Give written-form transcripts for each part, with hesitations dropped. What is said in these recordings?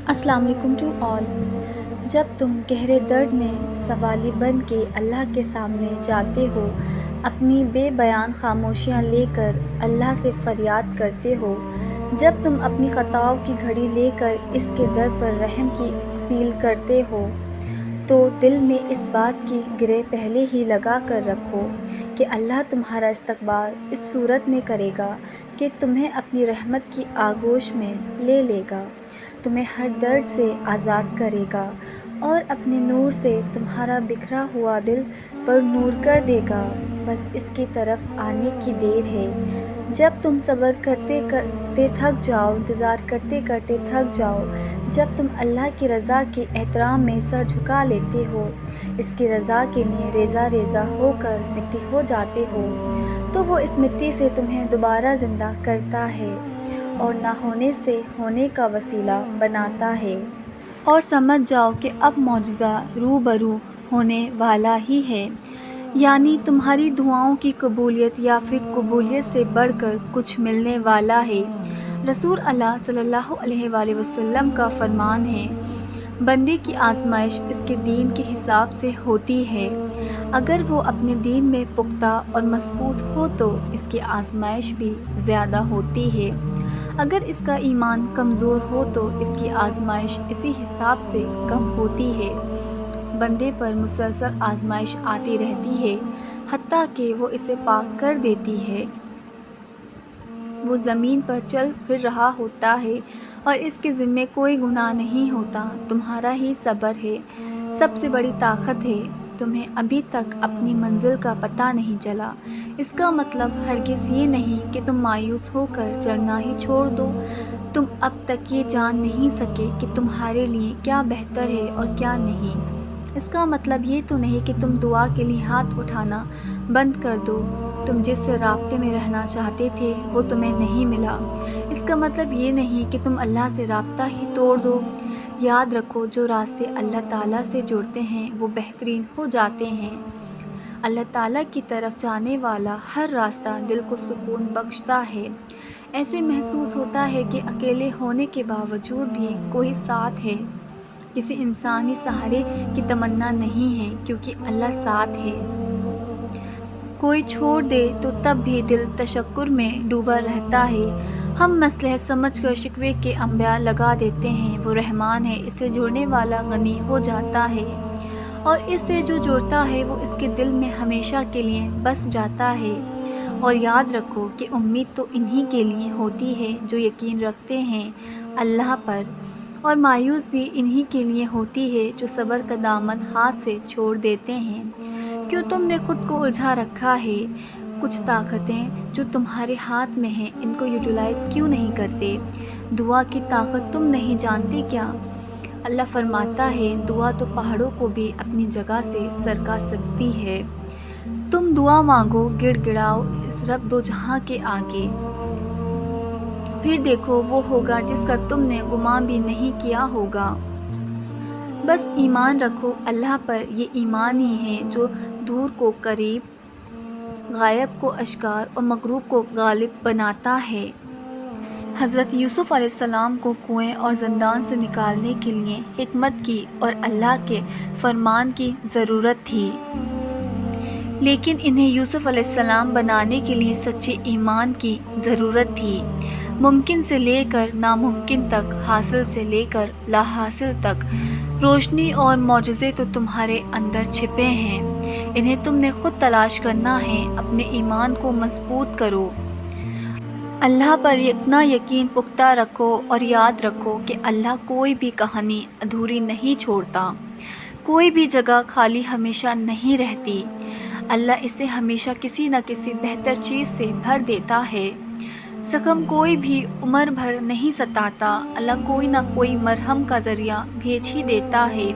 السلام علیکم to all. جب تم گہرے درد میں سوالی بن کے اللہ کے سامنے جاتے ہو، اپنی بے بیان خاموشیاں لے کر اللہ سے فریاد کرتے ہو، جب تم اپنی خطاؤں کی گھڑی لے کر اس کے در پر رحم کی اپیل کرتے ہو، تو دل میں اس بات کی گرہ پہلے ہی لگا کر رکھو کہ اللہ تمہارا استقبال اس صورت میں کرے گا کہ تمہیں اپنی رحمت کی آغوش میں لے لے گا، تمہیں ہر درد سے آزاد کرے گا اور اپنے نور سے تمہارا بکھرا ہوا دل پر نور کر دے گا۔ بس اس کی طرف آنے کی دیر ہے۔ جب تم صبر کرتے کرتے تھک جاؤ، انتظار کرتے کرتے تھک جاؤ، جب تم اللہ کی رضا کے احترام میں سر جھکا لیتے ہو، اس کی رضا کے لیے ریزہ ریزہ ہو کر مٹی ہو جاتے ہو، تو وہ اس مٹی سے تمہیں دوبارہ زندہ کرتا ہے اور نہ ہونے سے ہونے کا وسیلہ بناتا ہے۔ اور سمجھ جاؤ کہ اب معجزہ روبرو ہونے والا ہی ہے، یعنی تمہاری دعاؤں کی قبولیت یا پھر قبولیت سے بڑھ کر کچھ ملنے والا ہے۔ رسول اللہ صلی اللہ علیہ وآلہ وسلم کا فرمان ہے، بندے کی آزمائش اس کے دین کے حساب سے ہوتی ہے۔ اگر وہ اپنے دین میں پختہ اور مضبوط ہو تو اس کی آزمائش بھی زیادہ ہوتی ہے، اگر اس کا ایمان کمزور ہو تو اس کی آزمائش اسی حساب سے کم ہوتی ہے۔ بندے پر مسلسل آزمائش آتی رہتی ہے، حتیٰ کہ وہ اسے پاک کر دیتی ہے۔ وہ زمین پر چل پھر رہا ہوتا ہے اور اس کے ذمے کوئی گناہ نہیں ہوتا۔ تمہارا ہی صبر ہے سب سے بڑی طاقت ہے۔ تمہیں ابھی تک اپنی منزل کا پتہ نہیں چلا، اس کا مطلب ہرگز یہ نہیں کہ تم مایوس ہو کر چلنا ہی چھوڑ دو۔ تم اب تک یہ جان نہیں سکے کہ تمہارے لیے کیا بہتر ہے اور کیا نہیں۔ اس کا مطلب یہ تو نہیں کہ تم دعا کے لیے ہاتھ اٹھانا بند کر دو۔ تم جس سے رابطے میں رہنا چاہتے تھے وہ تمہیں نہیں ملا، اس کا مطلب یہ نہیں کہ تم اللہ سے رابطہ ہی توڑ دو۔ یاد رکھو، جو راستے اللہ تعالیٰ سے جڑتے ہیں وہ بہترین ہو جاتے ہیں۔ اللہ تعالیٰ کی طرف جانے والا ہر راستہ دل کو سکون بخشتا ہے۔ ایسے محسوس ہوتا ہے کہ اکیلے ہونے کے باوجود بھی کوئی ساتھ ہے۔ کسی انسانی سہارے کی تمنا نہیں ہے، کیونکہ اللہ ساتھ ہے۔ کوئی چھوڑ دے تو تب بھی دل تشکر میں ڈوبا رہتا ہے۔ ہم مصلحت سمجھ کر شکوے کے انبیاء لگا دیتے ہیں، وہ رحمان ہے، اس سے جڑنے والا غنی ہو جاتا ہے، اور اس سے جو جڑتا ہے وہ اس کے دل میں ہمیشہ کے لیے بس جاتا ہے۔ اور یاد رکھو کہ امید تو انہی کے لیے ہوتی ہے جو یقین رکھتے ہیں اللہ پر، اور مایوس بھی انہی کے لیے ہوتی ہے جو صبر کا دامن ہاتھ سے چھوڑ دیتے ہیں۔ کیوں تم نے خود کو الجھا رکھا ہے؟ کچھ طاقتیں جو تمہارے ہاتھ میں ہیں ان کو یوٹیلائز کیوں نہیں کرتے؟ دعا کی طاقت تم نہیں جانتے کیا؟ اللہ فرماتا ہے، دعا تو پہاڑوں کو بھی اپنی جگہ سے سرکا سکتی ہے۔ تم دعا مانگو، گڑ گڑاؤ اس رب دو جہاں کے آگے، پھر دیکھو وہ ہوگا جس کا تم نے گمان بھی نہیں کیا ہوگا۔ بس ایمان رکھو اللہ پر، یہ ایمان ہی ہے جو دور کو قریب، غائب کو اشکار اور مغلوب کو غالب بناتا ہے۔ حضرت یوسف علیہ السلام کو کنویں اور زندان سے نکالنے کے لیے حکمت کی اور اللہ کے فرمان کی ضرورت تھی، لیکن انہیں یوسف علیہ السلام بنانے کے لیے سچے ایمان کی ضرورت تھی۔ ممکن سے لے کر ناممکن تک، حاصل سے لے کر لا حاصل تک، روشنی اور معجزے تو تمہارے اندر چھپے ہیں، انہیں تم نے خود تلاش کرنا ہے۔ اپنے ایمان کو مضبوط کرو، اللہ پر اتنا یقین پختہ رکھو اور یاد رکھو کہ اللہ کوئی بھی کہانی ادھوری نہیں چھوڑتا، کوئی بھی جگہ خالی ہمیشہ نہیں رہتی۔ اللہ اسے ہمیشہ کسی نہ کسی بہتر چیز سے بھر دیتا ہے۔ زخم کوئی بھی عمر بھر نہیں ستاتا، اللہ کوئی نہ کوئی مرہم کا ذریعہ بھیج ہی دیتا ہے،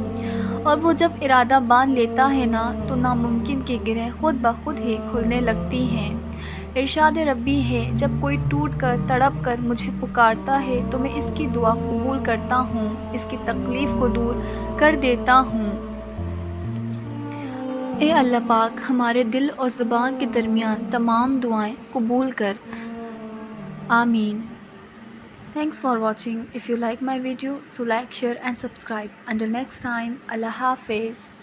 اور وہ جب ارادہ باندھ لیتا ہے نا تو ناممکن کی گرہیں خود بخود ہی کھلنے لگتی ہیں۔ ارشاد ربی ہے، جب کوئی ٹوٹ کر تڑپ کر مجھے پکارتا ہے تو میں اس کی دعا قبول کرتا ہوں، اس کی تکلیف کو دور کر دیتا ہوں۔ اے اللہ پاک، ہمارے دل اور زبان کے درمیان تمام دعائیں قبول کر، آمین۔ Thanks for watching. If you like my video, so like, share and subscribe. Until next time, Allah Hafiz.